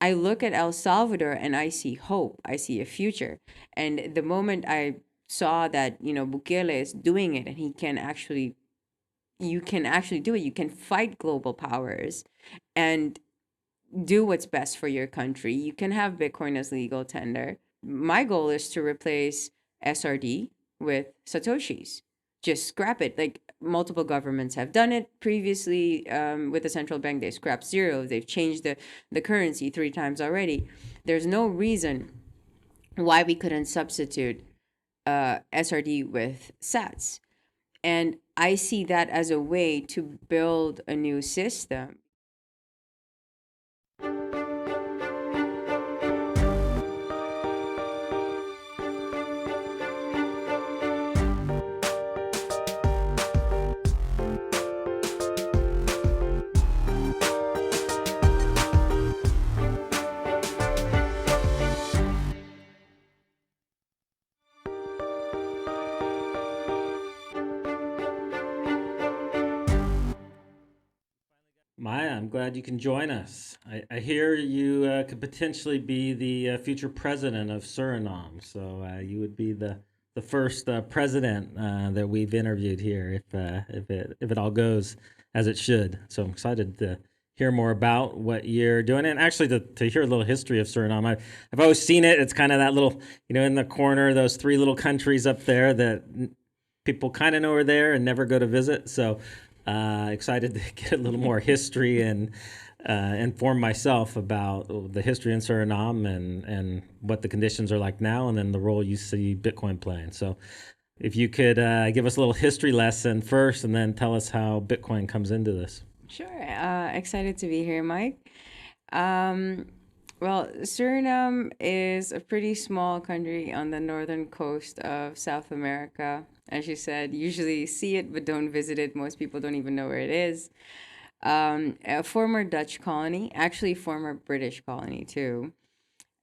I look at El Salvador and I see hope. I see a future. And the moment I saw that, Bukele is doing it and you can actually do it. You can fight global powers and do what's best for your country. You can have Bitcoin as legal tender. My goal is to replace SRD with Satoshis. Just scrap it. Like multiple governments have done it previously with the central bank. They scrapped zero. They've changed the currency 3 times already. There's no reason why we couldn't substitute SRD with SATs. And I see that as a way to build a new system. Maya, I'm glad you can join us. I hear you could potentially be the future president of Suriname. So you would be the first president that we've interviewed here if it all goes as it should. So I'm excited to hear more about what you're doing, and actually to hear a little history of Suriname. I've always seen it. It's kind of that little, in the corner, those 3 little countries up there that people kind of know are there and never go to visit. So excited to get a little more history and inform myself about the history in Suriname and what the conditions are like now, and then the role you see Bitcoin playing. So if you could give us a little history lesson first, and then tell us how Bitcoin comes into this. Sure. Excited to be here, Mike. Well, Suriname is a pretty small country on the northern coast of South America. As you said, usually see it but don't visit it. Most people don't even know where it is. A former Dutch colony, actually former British colony too.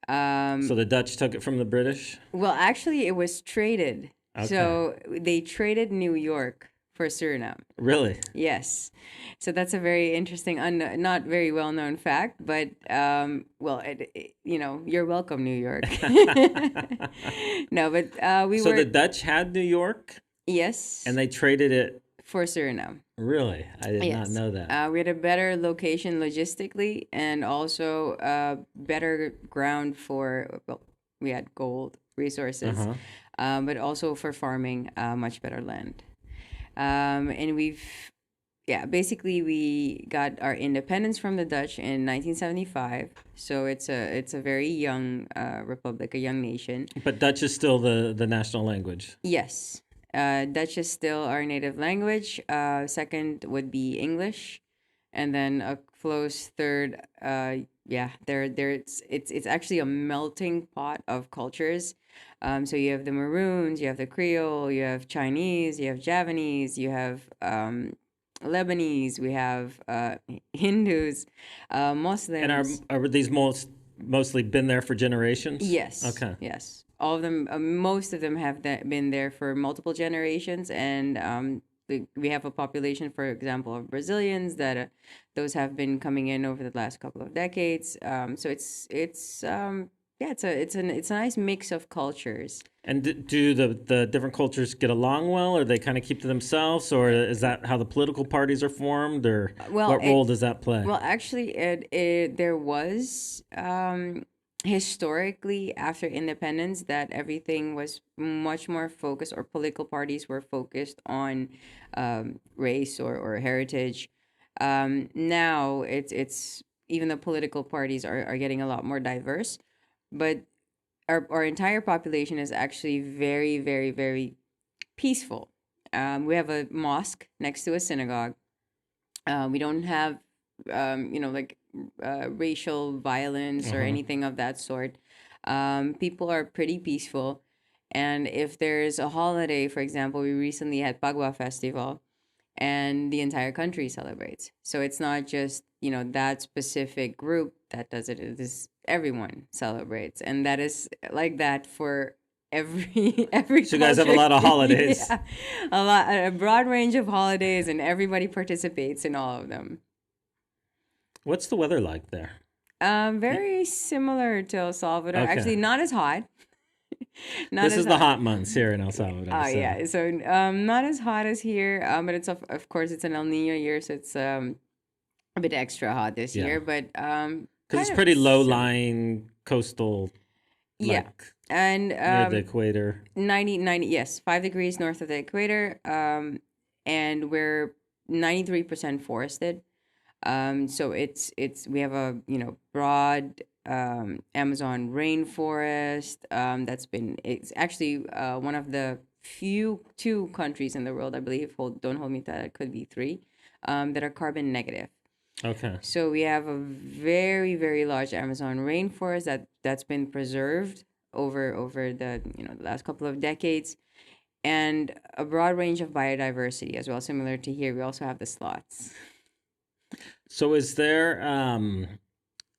So the Dutch took it from the British? Well, actually, it was traded. Okay. So they traded New York for Suriname. Really? Yes. So that's a very interesting, not very well known fact, but well, you're welcome, New York. No, but So the Dutch had New York yes, and they traded it for Suriname. Really? I did not know that. We had a better location logistically and also better ground for, well, we had gold resources, but also for farming, much better land. And basically we got our independence from the Dutch in 1975. So it's a very young republic, a young nation. But Dutch is still the national language. Yes. Dutch is still our native language. Second would be English, and then a close third. It's actually a melting pot of cultures. So you have the Maroons, you have the Creole, you have Chinese, you have Javanese, you have Lebanese, we have Hindus, Muslims. And are these mostly been there for generations? Yes. Okay. Yes. All of them, most of them have been there for multiple generations, and we have a population, for example, of Brazilians that those have been coming in over the last couple of decades. So it's a nice mix of cultures. And do the different cultures get along well, or they kind of keep to themselves, or is that how the political parties are formed, or what role does that play? Well, actually, there was historically after independence that everything was much more focused, or political parties were focused on race or heritage. Now it's even the political parties are getting a lot more diverse, but our entire population is actually very, very, very peaceful. We have a mosque next to a synagogue. We don't have like racial violence or anything of that sort. People are pretty peaceful. And if there's a holiday, for example, we recently had Pagua Festival, and the entire country celebrates. So it's not just, that specific group that does it. It is everyone celebrates. And that is like that for every So you guys have a lot of holidays. Yeah, a broad range of holidays, and everybody participates in all of them. What's the weather like there? Y- Very similar to El Salvador. Okay. Actually, not as hot. Not This as is the hot. hot months here in El Salvador. Oh So, yeah. So not as hot as here. But it's of course it's an El Nino year, so it's a bit extra hot this yeah. year. But Because it's kind of pretty low similar. lying coastal, Yeah. like And near the equator. 90, yes, 5 degrees north of the equator. And we're 93% forested. So it's we have a broad Amazon rainforest that's been it's actually one of the few two countries in the world, I believe. Don't hold me to that. It could be three that are carbon negative. Okay. So we have a very very large Amazon rainforest that's been preserved over the last couple of decades, and a broad range of biodiversity as well. Similar to here, we also have the sloths. So is there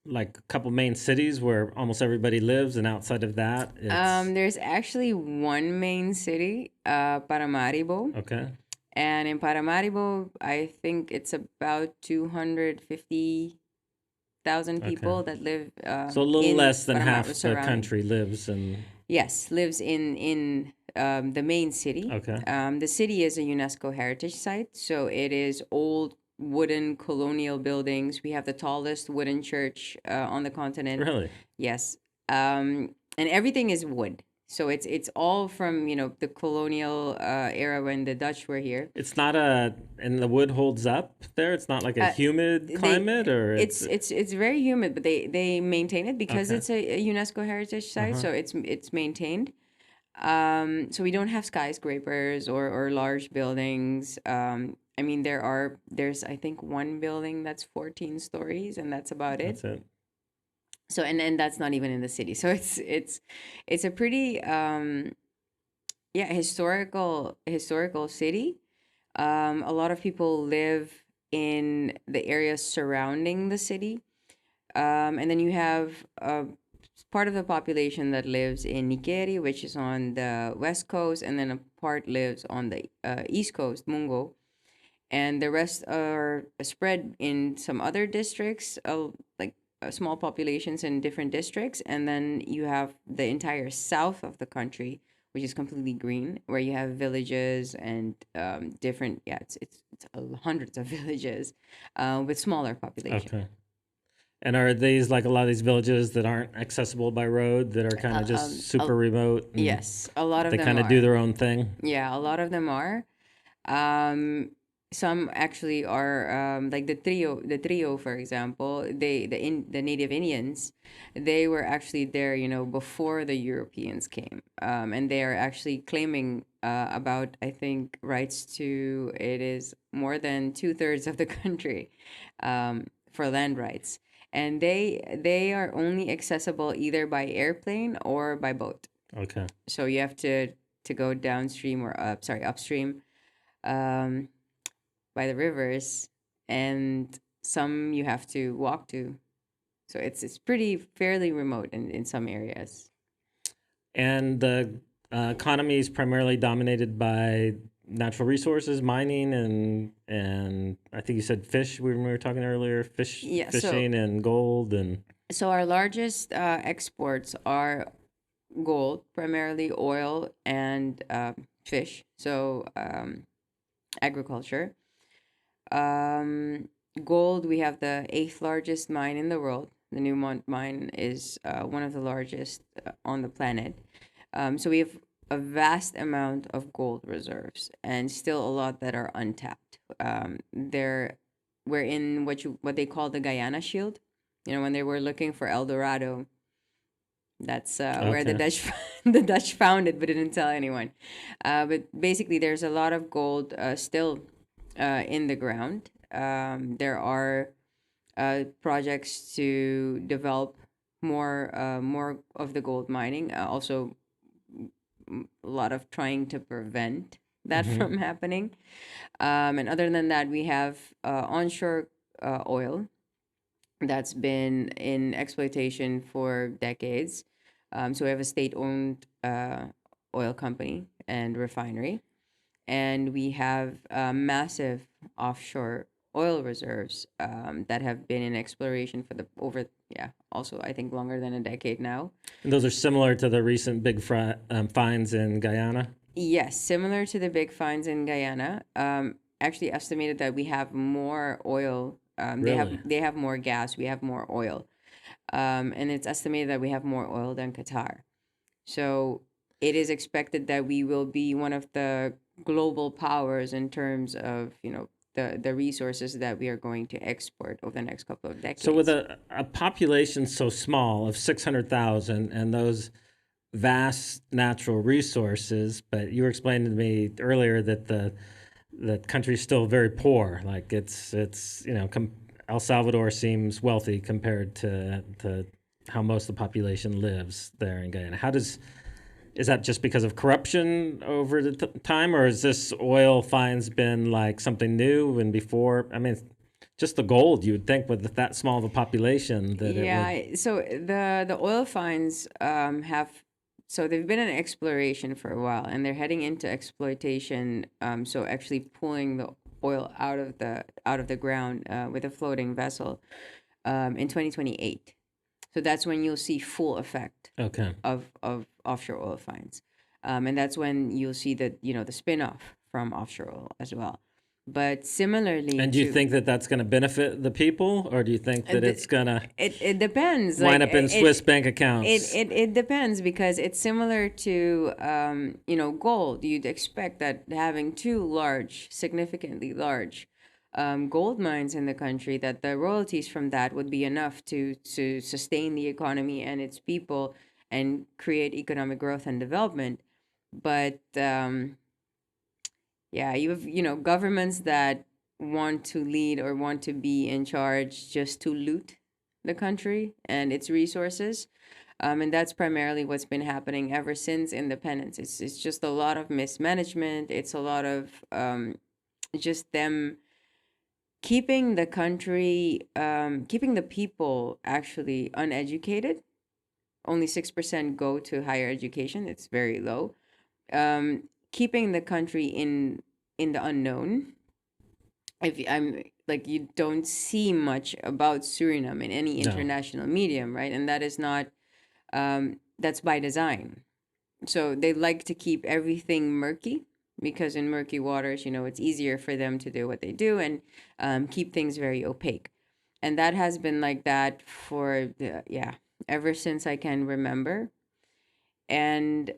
like a couple main cities where almost everybody lives, and outside of that, it's There's actually one main city, Paramaribo, okay. and in Paramaribo, I think it's about 250,000 Okay. people that live So a little in less than Paramaribo half the surrounding. country lives in. Yes, lives in the main city. Okay. The city is a UNESCO heritage site, so it is old wooden colonial buildings. We have the tallest wooden church on the continent. Really? Yes, and everything is wood. So it's all from the colonial era when the Dutch were here. It's not a, and the wood holds up there. It's not like a Uh, humid they climate, or it's it's it's it's very humid, but they maintain it because okay. it's a UNESCO heritage site. Uh-huh. So it's maintained. So we don't have skyscrapers or large buildings. I mean, there's I think one building that's 14 stories, and that's about it. That's it. So and that's not even in the city. So it's a pretty yeah, historical city. A lot of people live in the areas surrounding the city. And then you have part of the population that lives in Nikeri, which is on the west coast, and then a part lives on the east coast, Mungo, and the rest are spread in some other districts, like small populations in different districts, and then you have the entire south of the country, which is completely green, where you have villages and different, yeah, it's hundreds of villages with smaller population. Okay. And are these like a lot of these villages that aren't accessible by road, that are kind Uh, of just um, uh, super remote, and yes, a lot of they them kind of do are. their own thing? Yeah, a lot of them are. Um, some actually are like the trio, for example. The native Indians, they were actually there, before the Europeans came, and they are actually claiming about I think rights to it is more than 2/3 of the country, for land rights, and they are only accessible either by airplane or by boat. Okay. So you have to go downstream or upstream um, by the rivers, and some you have to walk to. So it's pretty fairly remote in some areas. And the economy is primarily dominated by natural resources, mining, and I think you said fish. We were talking earlier, Yeah. So fishing, and gold, and so our largest exports are gold, primarily oil and fish. So agriculture. Um, Gold, we have the eighth largest mine in the world. The Newmont mine is one of the largest on the planet. So we have a vast amount of gold reserves, and still a lot that are untapped. We're in what they call the Guyana Shield. When they were looking for El Dorado, that's where the okay. Dutch the Dutch found it, but didn't tell anyone. But basically, there's a lot of gold still in the ground. There are projects to develop more of the gold mining. Also, a lot of trying to prevent that Hmm. from happening. And other than that, we have onshore oil that's been in exploitation for decades. So we have a state-owned oil company and refinery, and we have massive offshore oil reserves that have been in exploration for the over, also I think longer than a decade now. And those are similar to the recent big finds in Guyana? Yes, similar to the big finds in Guyana. Actually estimated that we have more oil. Really? They have more gas. We have more oil, and it's estimated that we have more oil than Qatar. So it is expected that we will be one of the global powers in terms of, the resources that we are going to export over the next couple of So with decades. a population so small of 600,000 and those vast natural resources, but you were explaining to me earlier that the country's still very poor. Like it's El Salvador seems wealthy compared to how most of the population lives there in Guyana. How does Is that just because of corruption over the time, or has this oil finds been like something new and before? I mean, just the gold, you would think with that small of a population that it would. Yeah, so the oil finds have, so they've been in exploration for a while, and they're heading into exploitation. So actually pulling the oil out of the ground with a floating vessel in 2028. So that's when you'll see full effect Okay. of offshore oil finds, and that's when you'll see the spin-off from offshore oil as well. But similarly And do you to think that that's going to benefit the people, or do you think that the, it's going to it depends. Like wind up in Swiss bank accounts? it depends, because it's similar to gold. You'd expect that having two large, significantly large gold mines in the country, that the royalties from that would be enough to sustain the economy and its people and create economic growth and development. But yeah, you have, governments that want to lead or want to be in charge just to loot the country and its resources. And that's primarily what's been happening ever since independence. It's just a lot of mismanagement. It's a lot of just them keeping the country, keeping the people actually uneducated. Only 6% go to higher education. It's very low. Keeping the country in the unknown. I'm like, you don't see much about Suriname in any No. international medium, right? And that is not, that's by design. So they like to keep everything murky, because in murky waters, it's easier for them to do what they do and keep things very opaque. And that has been like that for ever since I can remember. And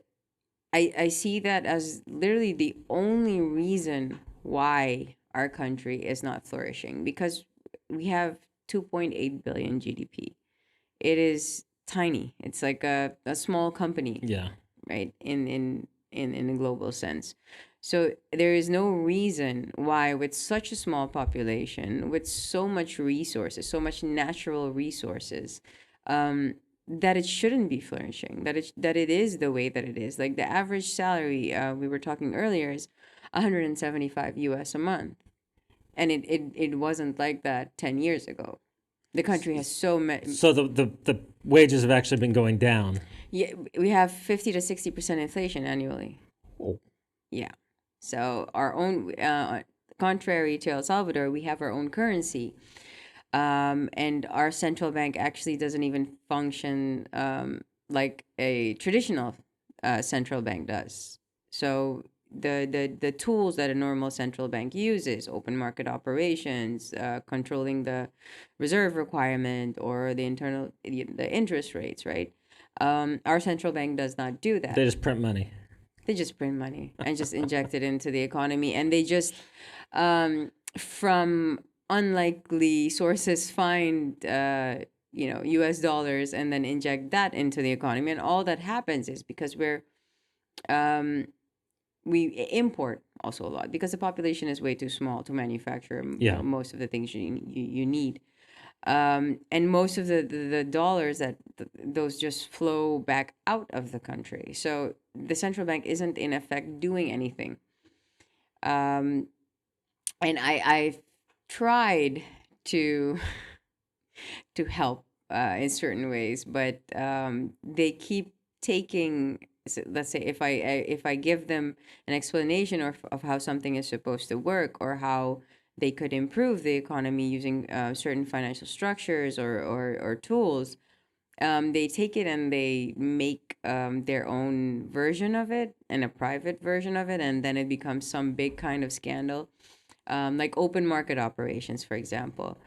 I see that as literally the only reason why our country is not flourishing, because we have 2.8 billion GDP. It is tiny. It's like a small company, Yeah. right? In a global sense. So there is no reason why, with such a small population, with so much resources, so much natural resources, that it shouldn't be flourishing. That it is the way that it is. Like the average salary we were talking earlier is 175 US a month, and it wasn't like that 10 years ago. The country has so many. So the wages have actually been going down. Yeah, we have 50 to 60% inflation annually. Oh. Yeah. So our own, contrary to El Salvador, we have our own currency, and our central bank actually doesn't even function like a traditional central bank does. So the tools that a normal central bank uses, open market operations, controlling the reserve requirement or the interest rates, right? Our central bank does not do They that. just print money. They just print money and just inject it into the economy, and they just from unlikely sources find US dollars and then inject that into the economy. And all that happens is because um, we import also a lot, because the population is way too small to manufacture Yeah. most of the things you need. And most of the dollars those just flow back out of the country. So the central bank isn't in effect doing anything. Um, and I've tried to to help in certain ways, but they keep taking. So let's say if I give them an explanation of how something is supposed to work, or how they could improve the economy using certain financial structures or tools, they take it and they make their own version of it and a private version of it, and then it becomes some big kind of scandal, like open market operations, for example.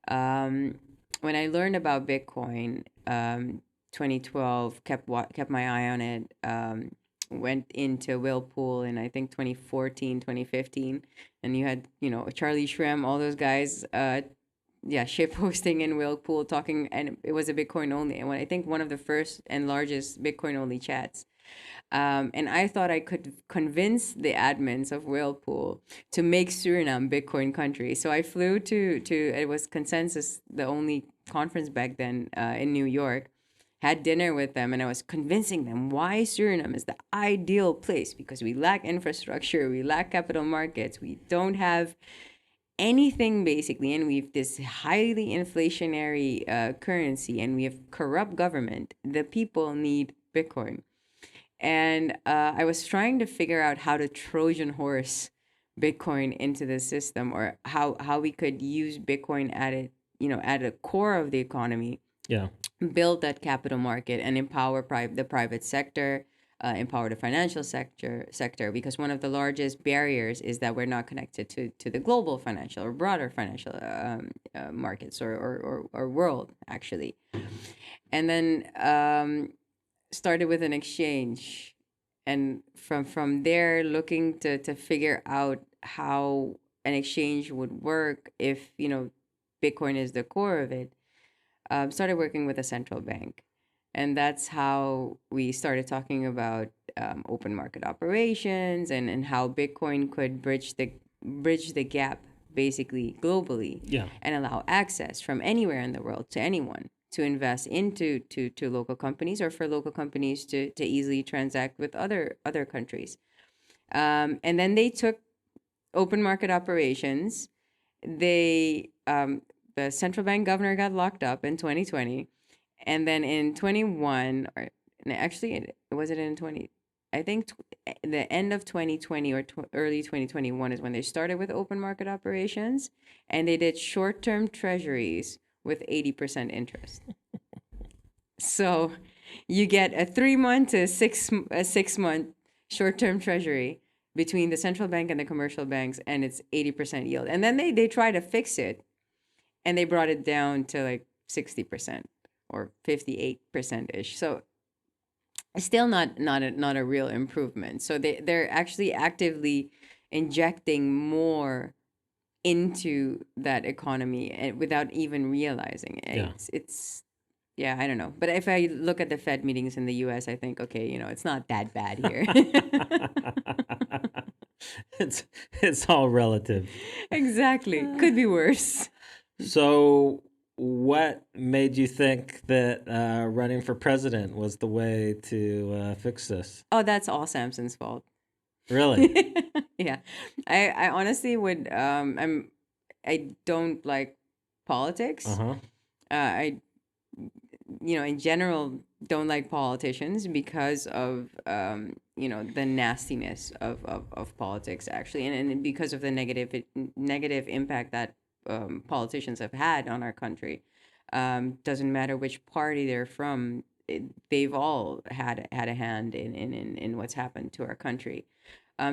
Um, when I learned about Bitcoin, 2012, kept my eye on it. Went into Whirlpool in I think 2014, 2015, and you had Charlie Shrem, all those guys, yeah, ship hosting in Whirlpool talking, and it was a Bitcoin only. And when I think one of the first and largest Bitcoin only chats. And I thought I could convince the admins of Whirlpool to make Suriname Bitcoin country. So I flew to it was Consensus, the only conference back then in New York. Had dinner with them, and I was convincing them why Suriname is the ideal place, because we lack infrastructure, we lack capital markets, we don't have anything basically, and we've this highly inflationary currency, and we have corrupt government. The people need Bitcoin. And I was trying to figure out how to Trojan horse Bitcoin into the system, or how we could use Bitcoin at it, at the core of the economy, Yeah. build that capital market and empower the private sector, empower the financial sector, because one of the largest barriers is that we're not connected to the global financial or broader financial markets or world, actually. And then started with an exchange, and from there looking to figure out how an exchange would work if Bitcoin is the core of it. Started working with a central bank, and that's how we started talking about open market operations, and how Bitcoin could bridge the gap basically globally, Yeah. and allow access from anywhere in the world to anyone to invest into to local companies, or for local companies to easily transact with other countries. And then they took open market operations. They The central bank governor got locked up in 2020, and then in 21, or actually was it in 20, I think the end of 2020 or early 2021 is when they started with open market operations, and they did short-term treasuries with 80% interest. So you get a 3 month to a 6 month short-term treasury between the central bank and the commercial banks, and it's 80% yield. And then they try to fix it, and they brought it down to like 60% or 58% ish. So it's still not a real improvement. So they're actually actively injecting more into that economy, and without even realizing it. Yeah. It's Yeah, I don't know. But if I look at the Fed meetings in the US, I think, okay, it's not that bad here. it's it's all relative. Exactly. Could be worse. So, what made you think that running for president was the way to fix this? Oh, that's all Samson's fault. Really? Yeah. I honestly would I don't like Uh politics. huh. I in general don't like politicians because of the nastiness of politics, actually, and because of the negative impact that politicians have had on our country. Doesn't matter which party they're from, they've all had a hand in what's happened to our country.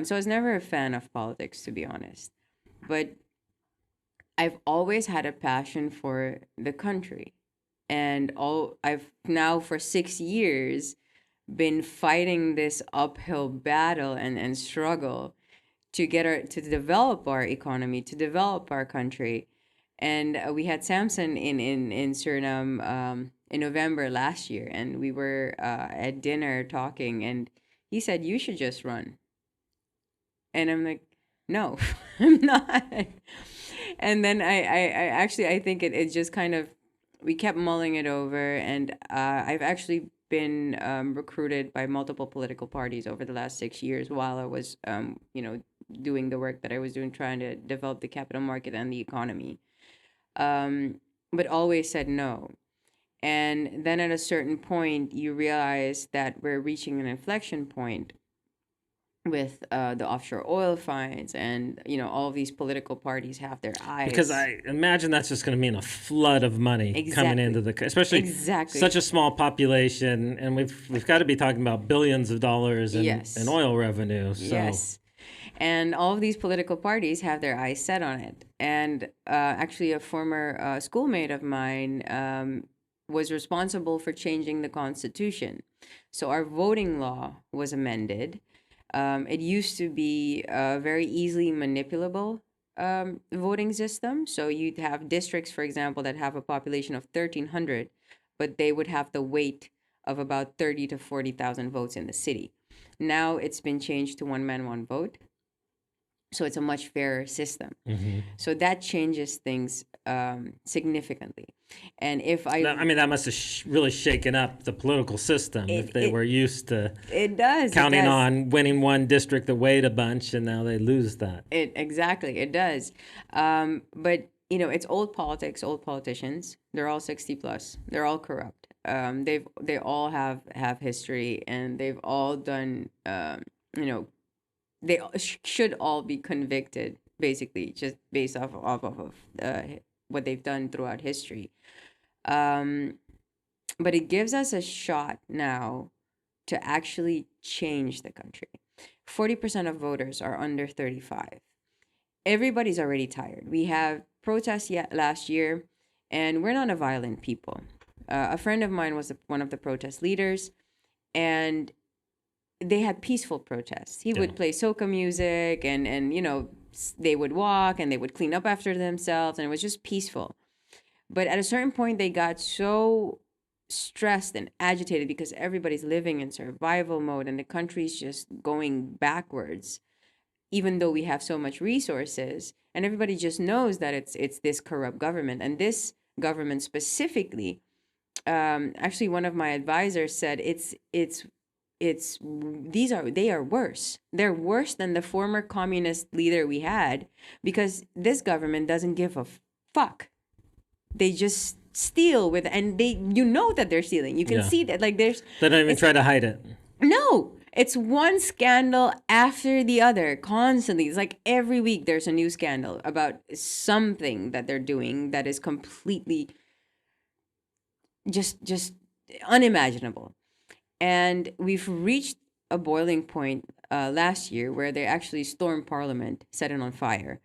So I was never a fan of politics, to be honest, but I've always had a passion for the country, and all I've now for 6 years been fighting this uphill battle and struggle to develop our economy, to develop our country. And we had Samson in Suriname in November last year, and we were at dinner talking, and he said, "You should just run." And I'm like, "No, I'm not." And then I think it just kind of, we kept mulling it over, and I've actually been recruited by multiple political parties over the last 6 years while I was doing the work that I was doing, trying to develop the capital market and the economy, but always said no. And then at a certain point, you realize that we're reaching an inflection point with the offshore oil finds, and all these political parties have their Because eyes. I imagine that's just going to mean a flood of money coming into Exactly. especially such Exactly. a small population, and we've got to be talking about billions of dollars in Yes. oil revenue. So Yes. And all of these political parties have their eyes set on it. And actually, a former schoolmate of mine was responsible for changing the Constitution. So our voting law was amended. It used to be a very easily manipulable voting system. So you'd have districts, for example, that have a population of 1,300, but they would have the weight of about 30 to 40,000 votes in the city. Now it's been changed to one man, one vote. So it's a much fairer system. mhm. So that changes things significantly. And if I, I mean, that must have really shaken up the political system if it, they it, were used to it counting does. on winning one district that weighed a bunch, and now they lose that. Exactly, it does. But it's old politics, old politicians. They're all 60 plus. They're all corrupt. They all have history, and they've all done. You know, they should all be convicted, basically, just based off of what they've done throughout history. Um, but it gives us a shot now to actually change the country. 40% of voters are under 35. Everybody's already tired. We have protests yet last year, and we're not a violent people. A friend of mine was one of the protest leaders, and they had peaceful protests. He Yeah. would play soca music, and they would walk and they would clean up after themselves, and it was just peaceful. But at a certain point, they got so stressed and agitated because everybody's living in survival mode and the country's just going backwards, even though we have so much resources, and everybody just knows that it's this corrupt government. And this government specifically, actually one of my advisors said it's they are worse. They're worse than the former communist leader we had, because this government doesn't give a fuck. They just steal with, and that they're stealing. You can Yeah. see that, like, there's They don't even it's try to hide it. no, it's one scandal after the other constantly. It's like every week there's a new scandal about something that they're doing that is completely just unimaginable. And we've reached a boiling point last year where they actually stormed parliament, set it on fire.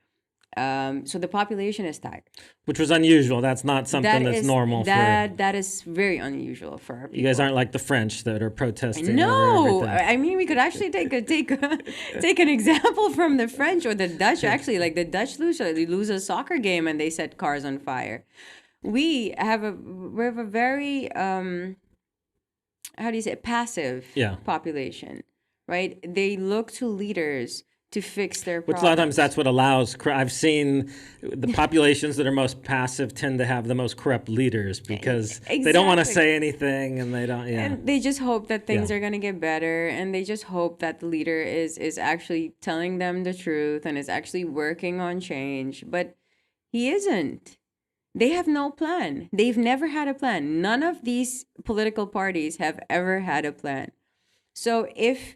So the population is tired. Which was unusual. That's not something that's normal for that is very unusual for our you guys. people. Aren't like the French that are protesting over No, everything. I mean, we could actually take an example from the French or the Dutch. Actually, like the Dutch lose a soccer game and they set cars on fire. We have a very how do you say, passive Yeah. population, right? They look to leaders to fix their Which a lot of times problems. that's what allows. I've seen the populations that are most passive tend to have the most corrupt leaders because they don't want to Exactly. say anything and they don't. Yeah. And they just hope that things Yeah. are going to get better, and they just hope that the leader is actually telling them the truth and is actually working on change, but he isn't. They have no plan. They've never had a plan. None of these political parties have ever had a plan. So if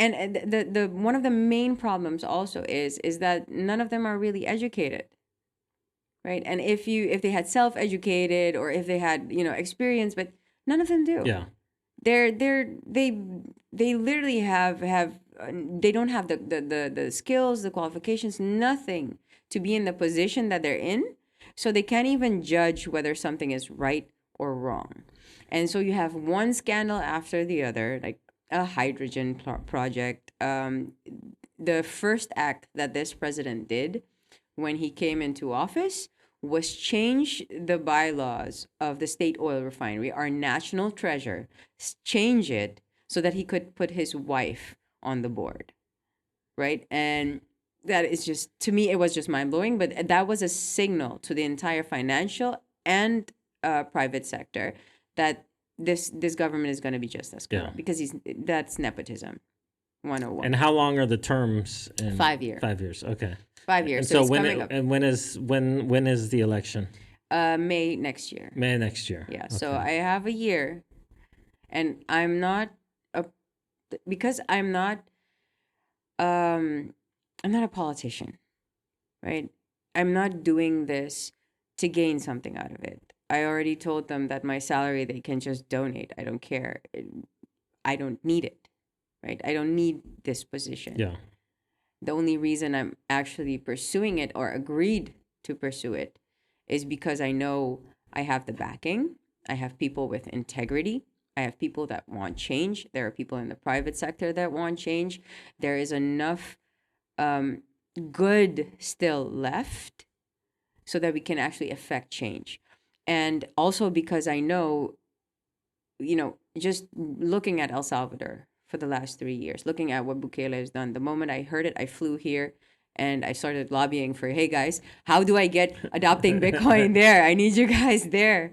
and the one of the main problems also is that none of them are really educated, right? And if they had self-educated, or if they had experience, but none of them do. Yeah. They literally have they don't have the skills, the qualifications, nothing to be in the position that they're in. So they can't even judge whether something is right or wrong. And so you have one scandal after the other, like a hydrogen project. The first act that this president did when he came into office was change the bylaws of the state oil refinery, our national treasure, change it so that he could put his wife on the board, right? And that is just, to me, it was just mind blowing. But that was a signal to the entire financial and private sector that this government is going to be just as Yeah. corrupt, because that's nepotism 101. And how long are the terms? 5 year. 5 years. Okay. 5 years. And So so it's when coming up when is the election? May next year. May next year. Yeah. So Okay. I have a year, and I'm not a because I'm not um, I'm not a politician, right? I'm not doing this to gain something out of it. I already told them that my salary they can just donate. I don't care. I don't need it, right? I don't need this position. Yeah. The only reason I'm actually pursuing it or agreed to pursue it is because I know I have the backing. I have people with integrity. I have people that want change. There are people in the private sector that want change. There is enough um, good still left so that we can actually affect change. And also because I know, just looking at El Salvador for the last 3 years, looking at what Bukele has done, the moment I heard it, I flew here and I started lobbying for, hey guys, how do I get adopting Bitcoin there? I need you guys there.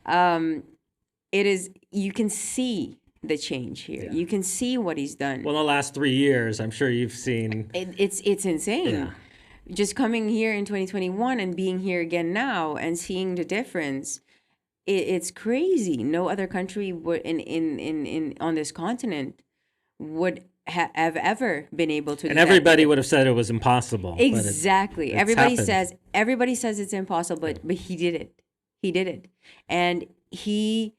Um, it is, you can see the change here. Yeah. You can see what he's done. Well, in the last 3 years, I'm sure you've seen. It's insane. Yeah. Just coming here in 2021 and being here again now and seeing the difference, it's crazy. No other country would in on this continent would have ever been able to do And that. everybody would have said it was impossible. Exactly. It's Everybody happened. says it's impossible, but he did it. He did it. And he,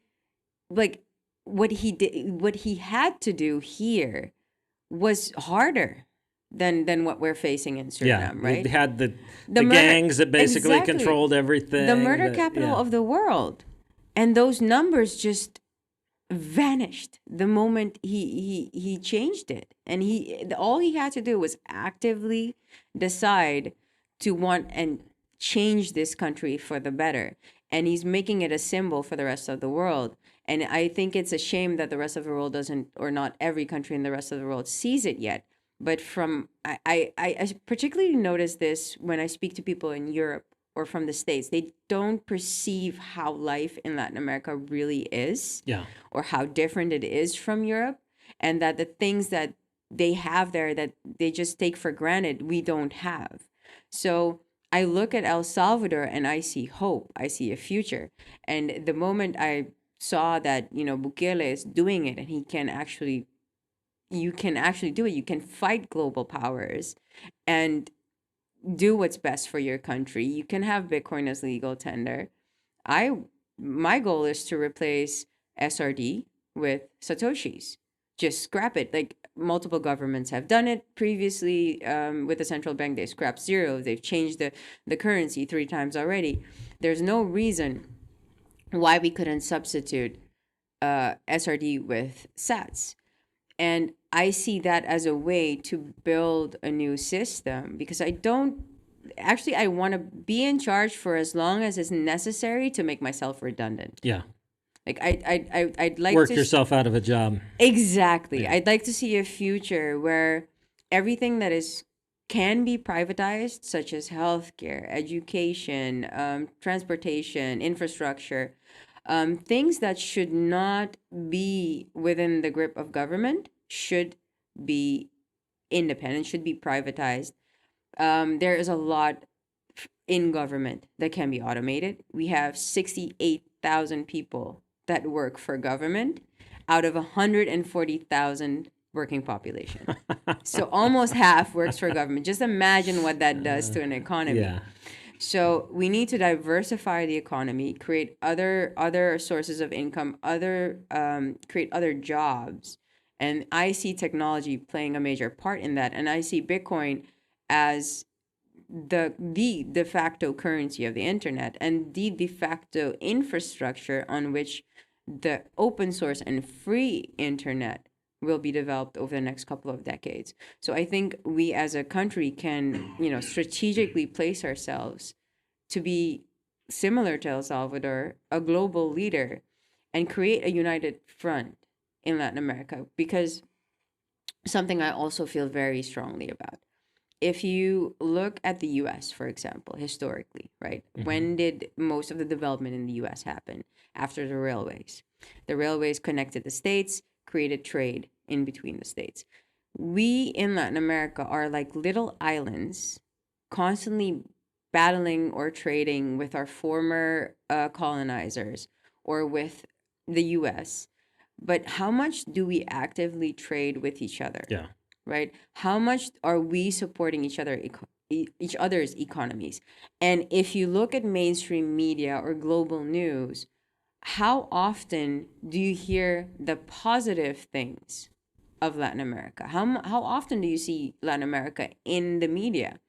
like, what he had to do here was harder than what we're facing in Yeah, Suriname, they right? had the Murder, gangs that basically exactly, controlled everything. the murder capital of the world, and those numbers just vanished the moment he changed it. And all he had to do was actively decide to want and change this country for the better, and he's making it a symbol for the rest of the world. And I think it's a shame that the rest of the world doesn't, or not every country in the rest of the world sees it yet. But from I particularly notice this when I speak to people in Europe or from the States. They don't perceive how life in Latin America really is, Yeah. or how different it is from Europe, and that the things that they have there that they just take for granted, we don't have. So I look at El Salvador and I see hope. I see a future. And the moment I saw that, Bukele is doing it and he can actually, you can actually do it. You can fight global powers and do what's best for your country. You can have Bitcoin as legal tender. I My goal is to replace SRD with Satoshis. Just scrap it. Like multiple governments have done it previously with the central bank. They scrapped zero. They've changed the currency 3 times already. There's no reason why we couldn't substitute SRD with Sats. And I see that as a way to build a new system, because I want to be in charge for as long as it's necessary to make myself redundant. Yeah. Like I'd like Work to yourself out of a job. exactly. Yeah. I'd like to see a future where everything that is can be privatized, such as healthcare, education, transportation, infrastructure, things that should not be within the grip of government should be independent, should be privatized. There is a lot in government that can be automated. We have 68,000 people that work for government out of 140,000 working population. So almost half works for government. Just imagine what that does to an economy. Yeah. So we need to diversify the economy, create other sources of income, create other jobs, and I see technology playing a major part in that. And I see Bitcoin as the de facto currency of the internet and the de facto infrastructure on which the open source and free internet will be developed over the next couple of decades. So I think we as a country can, strategically place ourselves to be similar to El Salvador, a global leader, and create a united front in Latin America. Because something I also feel very strongly about, if you look at the US, for example, historically, right? When did most of the development in the US happen? After the railways. The railways connected the states, created trade in between the states. We in Latin America are like little islands, constantly battling or trading with our former colonizers or with the US. But how much do we actively trade with each other? Yeah. right? How much are we supporting each other's economies? And if you look at mainstream media or global news, how often do you hear the positive things of Latin America? How often do you see Latin America in the media?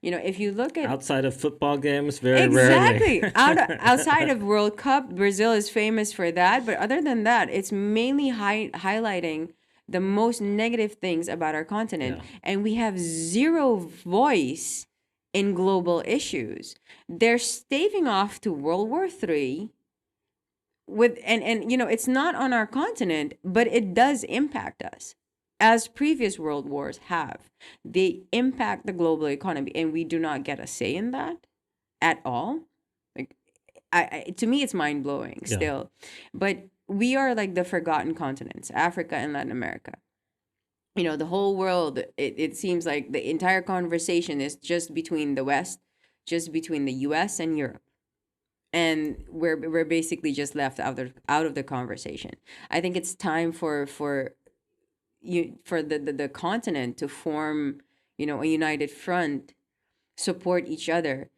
If you look at Outside of football games, very rarely. exactly outside of World Cup, Brazil is famous for that. But other than that, it's mainly highlighting the most negative things about our continent, Yeah. and we have zero voice in global issues. They're staving off to World War III with and it's not on our continent, but it does impact us, as previous world wars have. They impact the global economy, and we do not get a say in that at all. Like, to me, it's mind blowing Yeah. still. But we are like the forgotten continents, Africa and Latin America. The whole world, it seems like the entire conversation is just between the West, just between the US and Europe. And we're basically just left out of the conversation. I think it's time for the continent to form, a united front, support each other,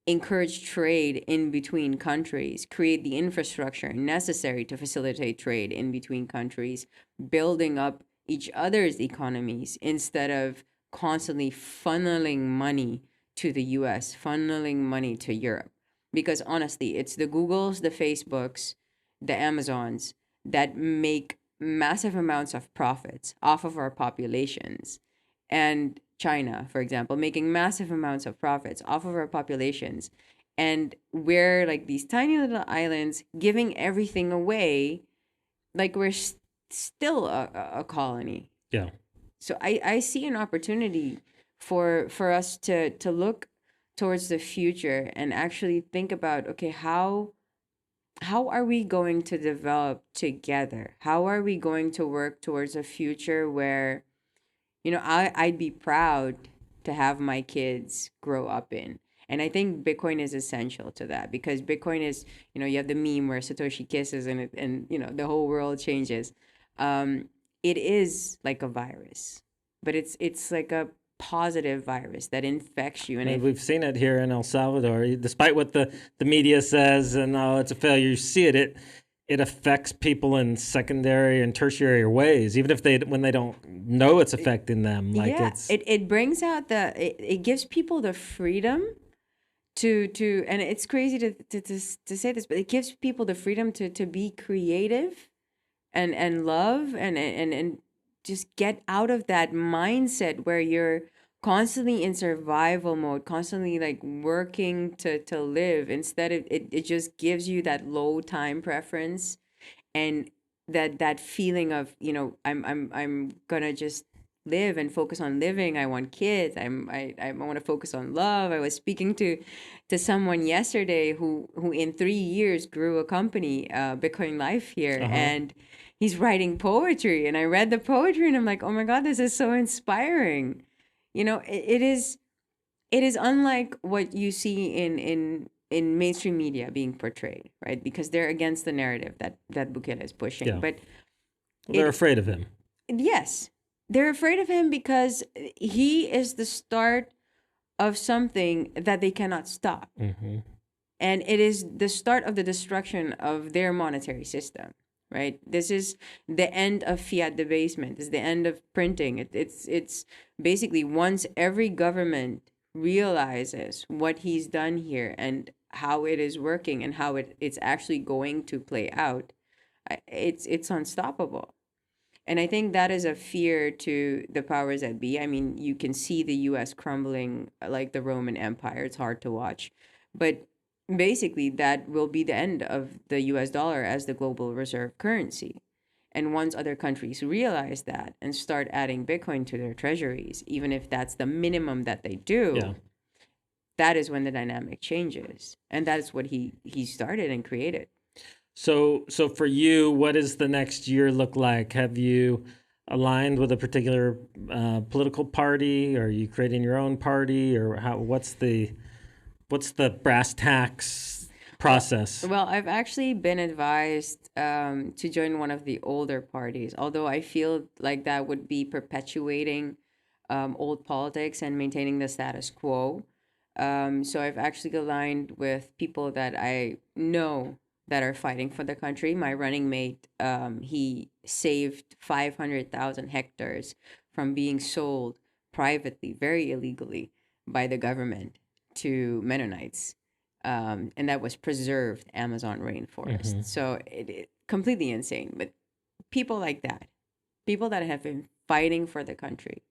encourage trade in between countries, create the infrastructure necessary to facilitate trade in between countries, building up each other's economies instead of constantly funneling money to the US, funneling money to Europe. Because honestly, it's the Googles, the Facebooks, the Amazons that make massive amounts of profits off of our populations. And China, for example, making massive amounts of profits off of our populations. And we're like these tiny little islands giving everything away, like we're still a colony. Yeah. So I see an opportunity for us to look towards the future and actually think about, okay, how are we going to develop together? How are we going to work towards a future where I'd be proud to have my kids grow up in. And I think Bitcoin is essential to that, because Bitcoin is, you have the meme where Satoshi kisses and the whole world changes. It is like a virus, but it's like a positive virus that infects you. And And if we've seen it here in El Salvador. Despite what the media says and it's a failure, you see it affects people in secondary and tertiary ways, even if when they don't know it's affecting them. Like yeah, it's it brings out it gives people the freedom to and it's crazy to say this, but it gives people the freedom to be creative and love and just get out of that mindset where you're constantly in survival mode, constantly like working to live. Instead of it just gives you that low time preference, and that feeling of, I'm gonna just live and focus on living. I want kids. I want to focus on love. I was speaking to someone yesterday who in 3 years grew a company, Bitcoin Life here, uh-huh. and he's writing poetry. And I read the poetry, and I'm like, oh my god, this is so inspiring. It is unlike what you see in mainstream media being portrayed, right? Because they're against the narrative that Bukele is pushing. Yeah. But Well, they're it afraid of him. yes, they're afraid of him because he is the start of something that they cannot stop. Mm-hmm. And it is the start of the destruction of their monetary system, right? This is the end of fiat debasement. It's the end of printing. It's basically, once every government realizes what he's done here and how it is working and how it's actually going to play out, it's unstoppable. And I think that is a fear to the powers that be. I mean, you can see the US crumbling like the Roman Empire. It's hard to watch. But basically, that will be the end of the US dollar as the global reserve currency. And once other countries realize that and start adding Bitcoin to their treasuries, even if that's the minimum that they Yeah. do, that is when the dynamic changes. And that's what he started and created. So for you, what does the next year look like? Have you aligned with a particular political party? Are you creating your own party, or what's the brass tacks Well, process? well, I've actually been advised to join one of the older parties, although I feel like that would be perpetuating old politics and maintaining the status quo. So I've actually aligned with people that I know that are fighting for the country. My running mate, he saved 500,000 hectares from being sold privately, very illegally, by the government to Mennonites. And that was preserved Amazon rainforest. Hmm. So it completely insane. But people like that, people that have been fighting for the country,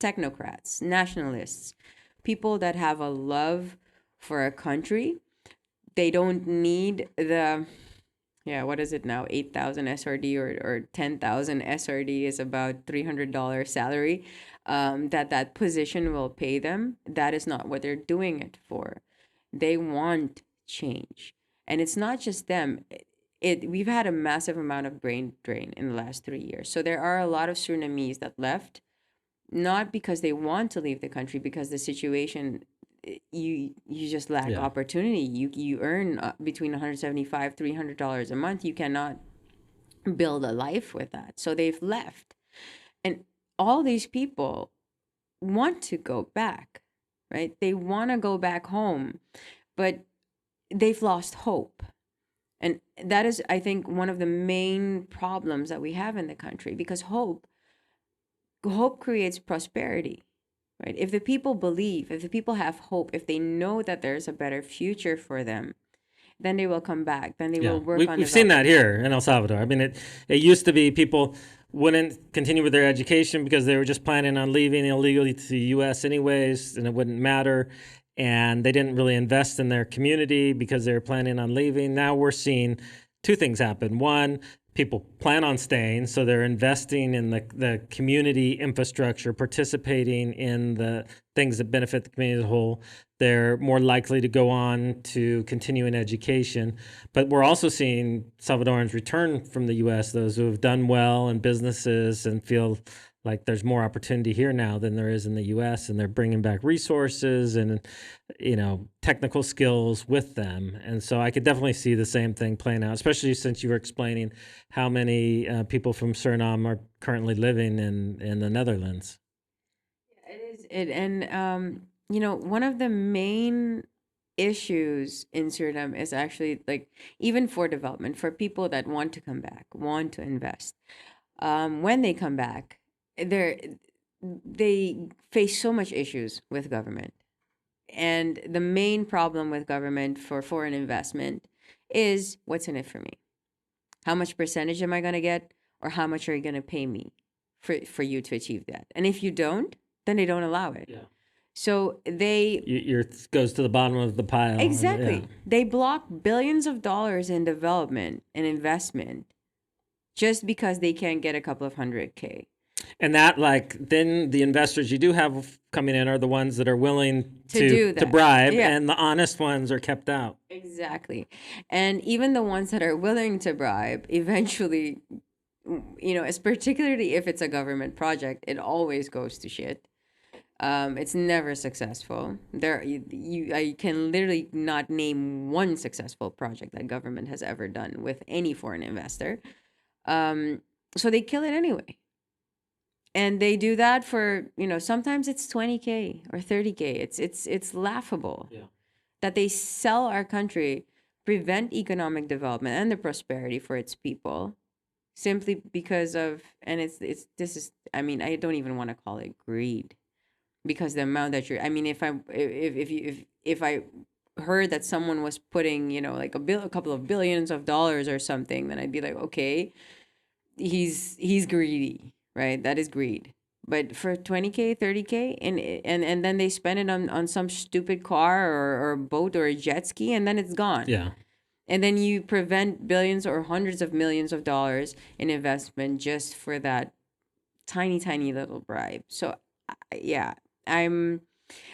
technocrats, nationalists, people that have a love for a country, they don't need the, yeah, what is it now? 8,000 SRD or 10,000 SRD is about $300 salary that position will pay them. That is not what they're doing it for. They want change. And it's not just them. We've had a massive amount of brain drain in the last 3 years. So there are a lot of Surinamese that left, not because they want to leave the country, because the situation, you just lack Yeah. opportunity. You earn between 175 $300 a month. You cannot build a life with that, so they've left. And all these people want to go back, right? They want to go back home, but they've lost hope. And that is, I think, one of the main problems that we have in the country, because hope creates prosperity, right? If the people believe, if the people have hope, if they know that there's a better future for them, then they will come back. Then they Yeah, will work on we've seen development. that here in El Salvador. I mean, it used to be people wouldn't continue with their education because they were just planning on leaving illegally to the U.S. anyways, and it wouldn't matter. And they didn't really invest in their community because they were planning on leaving. Now we're seeing two things happen. One, people plan on staying, so they're investing in the community infrastructure, participating in the things that benefit the community as a whole. They're more likely to go on to continue in education. But we're also seeing Salvadorans return from the U.S., those who have done well in businesses and feel like there's more opportunity here now than there is in the U.S., and they're bringing back resources and technical skills with them. And so I could definitely see the same thing playing out, especially since you were explaining how many people from Suriname are currently living in the Netherlands. It is it, and one of the main issues in Suriname is actually, like, even for development, for people that want to come back, want to invest. When they come back, they're they face so much issues with government. And the main problem with government for foreign investment is, what's in it for me? How much percentage am I going to get? Or how much are you going to pay me for you to achieve that? And if you don't, then they don't allow it. Yeah. So they, Your goes to the bottom of the pile. And yeah. exactly, they block billions of dollars in development and investment just because they can't get a couple of 100K And that, like, then the investors you do have coming in are the ones that are willing to do to that. bribe, Yeah. and the honest ones are kept out. Exactly. And even the ones that are willing to bribe, eventually, it's particularly if it's a government project, it always goes to shit. It's never successful. I can literally not name one successful project that government has ever done with any foreign investor. So they kill it anyway. And they do that for, sometimes it's 20K or 30K. It's laughable Yeah. that they sell our country, prevent economic development and the prosperity for its people, simply because of, and it's this is, I mean, I don't even want to call it greed, because the amount that you're, I mean, if I heard that someone was putting, like a couple of billions of dollars or something, then I'd be like, okay, he's greedy, right? That is greed. But for 20K, 30K, and then they spend it on some stupid car or boat or a jet ski, and then it's gone. Yeah. And then you prevent billions or hundreds of millions of dollars in investment just for that tiny, tiny little bribe. So, yeah, I'm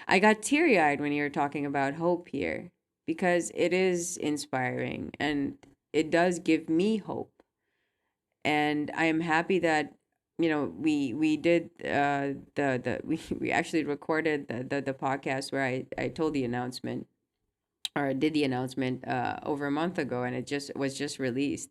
I got teary eyed when you were talking about hope here, because it is inspiring and it does give me hope. And I am happy that, we did we actually recorded the podcast where I told the announcement, or did the announcement over a month ago, and it just released.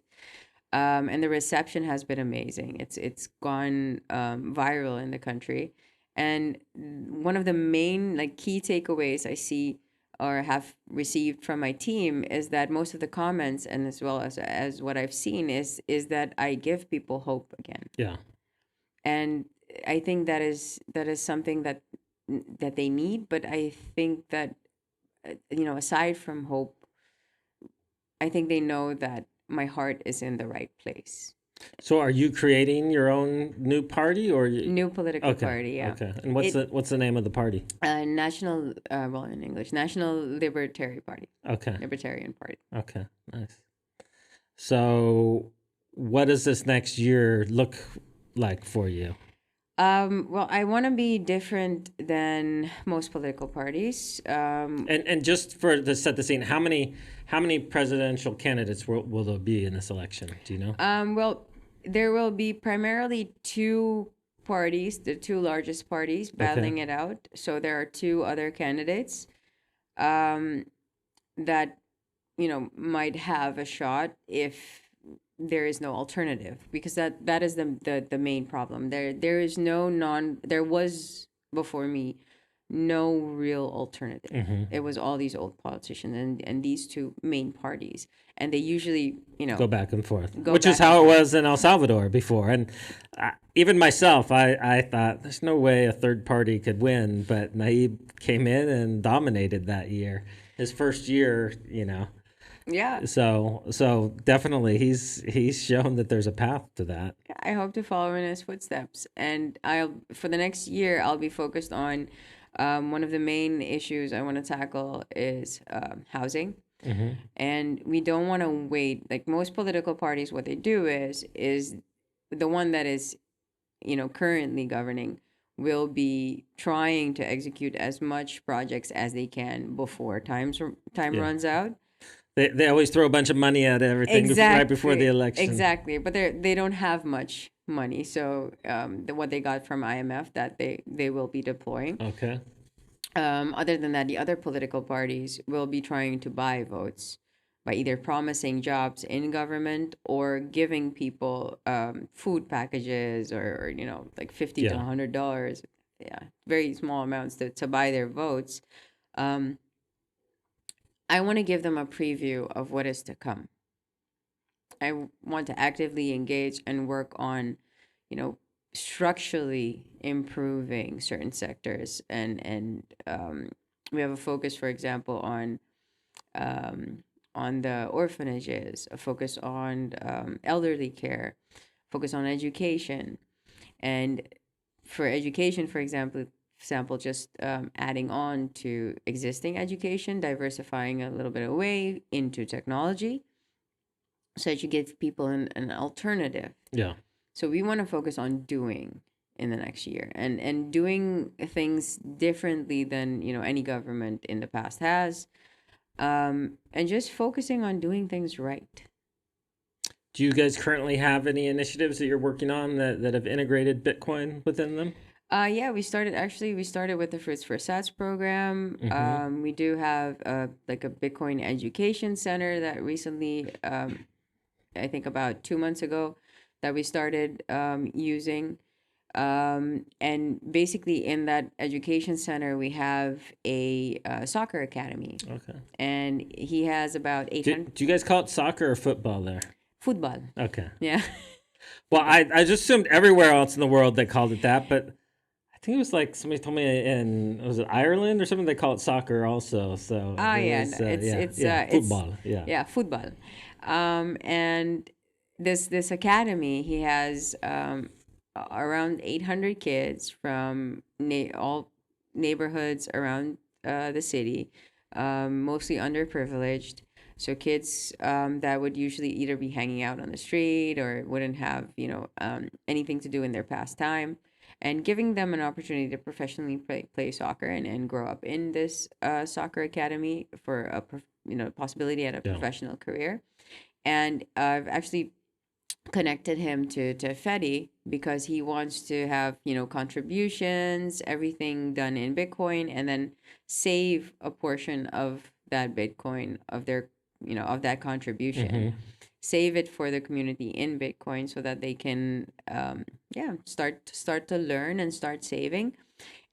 And the reception has been amazing. It's gone viral in the country, And one of the main like key takeaways I see or have received from my team is that most of the comments, and as well as what I've seen, is that I give people hope again. Yeah. And I think that is something that they need. But I think that aside from hope, I think they know that my heart is in the right place. So are you creating your own new party or you? New political Okay. party, yeah. Okay. And what's It the name of the party? National, well, in English, National Libertarian Party. Okay. Libertarian Party. Okay. Nice. So what does this next year look like for you? Well, I want to be different than most political parties. And just for to set the scene, how many presidential candidates will there be in this election? Do you know? Well, there will be primarily two parties, the two largest parties, Okay. battling it out. So there are two other candidates um, that might have a shot if there is no alternative, because that is the main problem. There was before me no real alternative. Mm-hmm. It was all these old politicians and these two main parties, and they usually Go back and forth, go which is back and how it forth. was in El Salvador before. And even myself, I thought there's no way a third party could win, but Nayib came in and dominated that year, his first year, Yeah, So definitely he's shown that there's a path to that. I hope to follow in his footsteps. And I'll for the next year I'll be focused on one of the main issues I want to tackle is housing. Hmm. And we don't want to wait. Like most political parties, what they do is the one that is currently governing will be trying to execute as much projects as they can before time Yeah, runs out. they always throw a bunch of money at everything right before the Exactly, election. exactly. But they don't have much money, so what they got from IMF that they will be deploying. Okay. Other than that, the other political parties will be trying to buy votes by either promising jobs in government or giving people food packages or like $50 to Yeah. $100. Yeah, very small amounts to buy their votes. Um, I want to give them a preview of what is to come. Want to actively engage and work on, you know, structurally improving certain sectors, and we have a focus, for example, on the orphanages, a focus on elderly care, focus on education, and for education, for example, just adding on to existing education, diversifying a little bit away into technology so that you give people an alternative. Yeah. So we want to focus on doing in the next year and doing things differently than any government in the past has, and just focusing on doing things right. Do you guys currently have any initiatives that you're working on that have integrated Bitcoin within them? Yeah, we started with the Fruits for Sats program. Mm-hmm. We do have like a Bitcoin education center that recently, I think about 2 months ago, that we started using. And basically, in that education center, we have a soccer academy, Okay. and he has about Do, 800 do you guys call it soccer or football there? football. Okay. Yeah. Well, I just assumed everywhere else in the world they called it that, but I think it was like somebody told me was it Ireland or something, they call it soccer also. So Ah, it yeah. was It's football. Yeah. yeah, football. And this academy, he has around 800 kids from all neighborhoods around the city, mostly underprivileged. So kids that would usually either be hanging out on the street or wouldn't have anything to do in their pastime, and giving them an opportunity to professionally play soccer and grow up in this soccer academy for a possibility at a Yeah. professional career. And I've actually connected him to Fedi because he wants to have contributions, everything done in Bitcoin, and then save a portion of that Bitcoin of their of that contribution, Mm-hmm. save it for the community in Bitcoin so that they can yeah start to learn and start saving.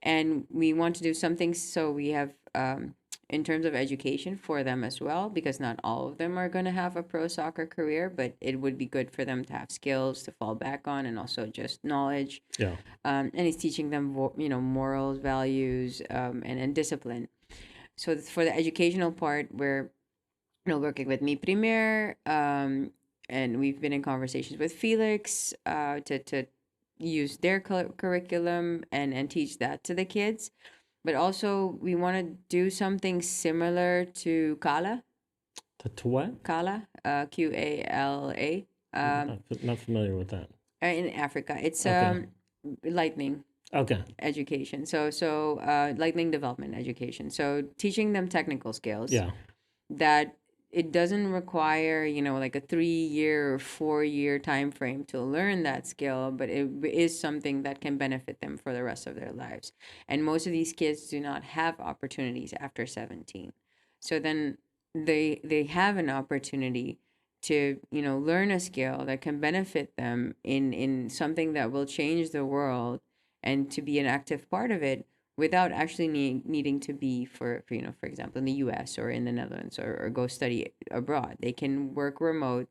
And we want to do something, so we have in terms of education for them as well, because not all of them are going to have a pro soccer career, but it would be good for them to have skills to fall back on, and also just knowledge. Yeah. And it's teaching them morals, values, and discipline. So for the educational part, we're working with Me Premier, and we've been in conversations with Felix to use their curriculum and teach that to the kids. But also, we want to do something similar to Kala, To what? Qala, Not familiar with that. in Africa. It's Okay. lightning Okay. education. Lightning development education. So teaching them technical skills Yeah. that it doesn't require, like a 3 year or 4 year time frame to learn that skill, but it is something that can benefit them for the rest of their lives. And most of these kids do not have opportunities after 17. So then they have an opportunity to, learn a skill that can benefit them in something that will change the world, and to be an active part of it without actually needing to be for example, in the US or in the Netherlands, or go study abroad. They can work remote,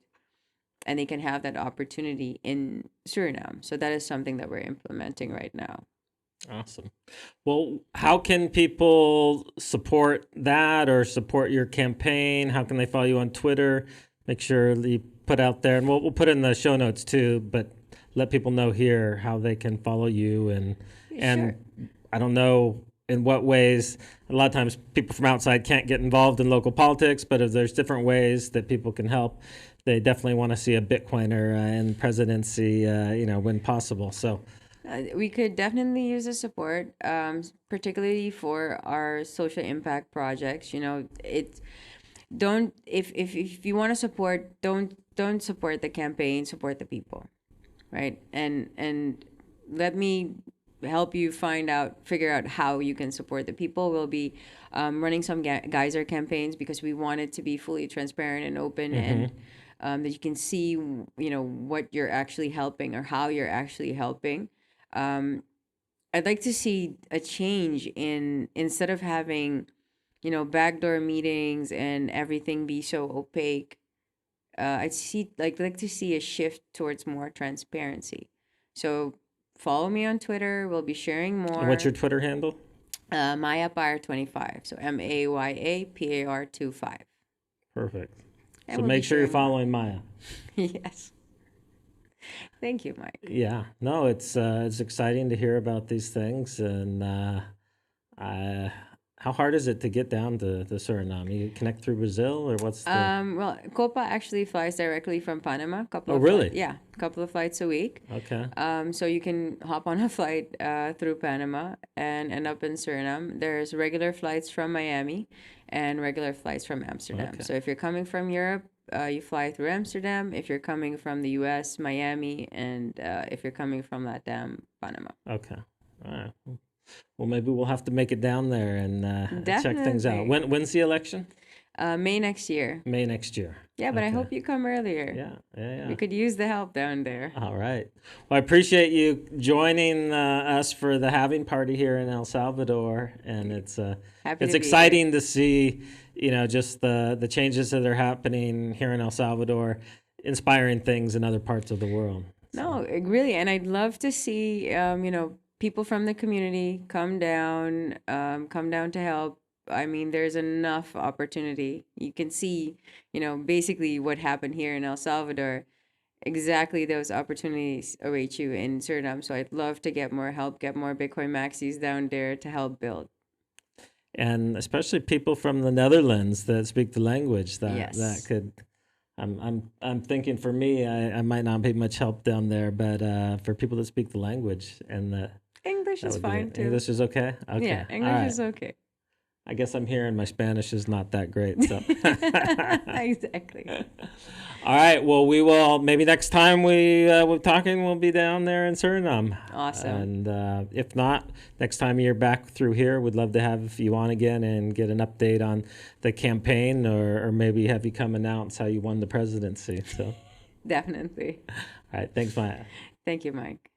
and they can have that opportunity in Suriname. So that is something that we're implementing right now. Awesome. Well, how can people support that or support your campaign? How can they follow you on Twitter? Make sure that you put out there, and we'll put it in the show notes too, but let people know here how they can follow you. And Sure. I don't know in what ways. A lot of times people from outside can't get involved in local politics, but if there's different ways that people can help, they definitely want to see a Bitcoiner in presidency, when possible. So We could definitely use the support, particularly for our social impact projects. It don't if you want to support, don't support the campaign, support the people, right? And let me help you figure out how you can support the people. We'll be running some geyser campaigns, because we want it to be fully transparent and open, and that you can see, what you're actually helping or how you're actually helping. um, I'd like to see a change in, instead of having, backdoor meetings and everything be so opaque. Like to see a shift towards more transparency. So follow me on Twitter. We'll be sharing what's more. your Twitter handle? Maya Par 25. So MAYAPAR 25. Perfect. And So we'll be make sure you're sharing more. following Maya. Yes. Thank you, Mike. Yeah, no, it's exciting to hear about these things, and how hard is it to get down to Suriname? You connect through Brazil, or what's the? Well, Copa actually flies directly from Panama. Oh, really? Couple of flights a week. Okay, So you can hop on a flight through Panama and end up in Suriname. There's regular flights from Miami and regular flights from Amsterdam. okay, So if you're coming from Europe, you fly through Amsterdam. If you're coming from the U.S., Miami, and if you're coming from LATAM, Panama. okay. All right. Well, maybe we'll have to make it down there and check things out. Definitely. When's the election? May next year. May next year. Yeah, but I Okay. hope you come earlier. Yeah, yeah. We could use the help down there. All right. Well, I appreciate you joining us for the having party here in El Salvador, and it's Happy it's to be exciting to see, just the changes that are happening here in El Salvador, inspiring things in other parts of the world. No, really, and I'd love to see, people from the community come down to help. I mean, there's enough opportunity. You can see, basically what happened here in El Salvador. Exactly those opportunities await you in Suriname. So I'd love to get more help, get more Bitcoin maxis down there to help build. And especially people from the Netherlands that speak the language that Yes. could. I'm thinking for me, I might not be much help down there, but for people that speak the language and English that is would be fine it. too. English is okay. Okay. Yeah, All English right. is okay. I guess I'm hearing my Spanish is not that great. So. Exactly. All right. Well, we will. Maybe next time we're talking, we'll be down there in Suriname. Awesome. And if not, next time you're back through here, we'd love to have you on again and get an update on the campaign, or maybe have you come announce how you won the presidency. So, Definitely. all right. Thanks, Maya. Thank you, Mike.